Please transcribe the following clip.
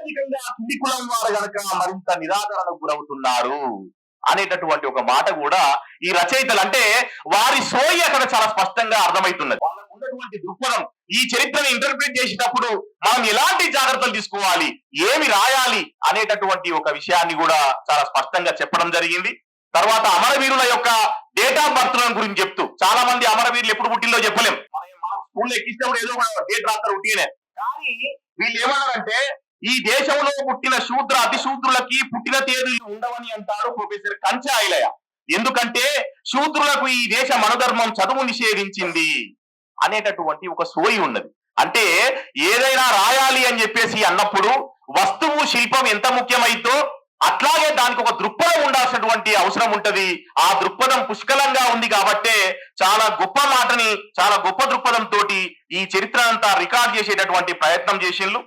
అత్యధికంగా కింది కులం వారు గనక మరింత నిరాదరణకు గురవుతున్నారు అనేటటువంటి ఒక మాట కూడా ఈ రచయితలు అంటే వారి సోయి అక్కడ చాలా స్పష్టంగా అర్థమవుతున్నది. వాళ్ళకు ఉన్నటువంటి దృక్పథం ఈ చరిత్రను ఇంటర్ప్రిట్ చేసేటప్పుడు మనం ఎలాంటి జాగ్రత్తలు తీసుకోవాలి, ఏమి రాయాలి అనేటటువంటి ఒక విషయాన్ని కూడా చాలా స్పష్టంగా చెప్పడం జరిగింది. తర్వాత అమరవీరుల యొక్క డేట్ ఆఫ్ బర్త్ గురించి చెప్తూ, చాలా మంది అమరవీరులు ఎప్పుడు పుట్టిందో చెప్పలేం, స్కూల్లో ఎక్కించినప్పుడు ఏదో డేట్ రాస్తారు ఉట్టినే. కానీ వీళ్ళు ఏమన్నారంటే ఈ దేశంలో పుట్టిన శూద్ర అతి శూద్రులకి పుట్టిన తేదీలు ఉండవని అంటారు ప్రొఫెసర్ కంచె ఐలయ్య. ఎందుకంటే శూద్రులకు ఈ దేశ మనధర్మం చదువు నిషేధించింది అనేటటువంటి ఒక సోయి ఉన్నది. అంటే ఏదైనా రాయాలి అని చెప్పేసి అన్నప్పుడు వస్తువు శిల్పం ఎంత ముఖ్యమైతో అట్లాగే దానికి ఒక దృక్పథం ఉండాల్సినటువంటి అవసరం ఉంటది. ఆ దృక్పథం పుష్కలంగా ఉంది కాబట్టే చాలా గొప్ప మాటని చాలా గొప్ప దృక్పథం తోటి ఈ చరిత్ర అంతా రికార్డ్ చేసేటటువంటి ప్రయత్నం చేసిండ్రు.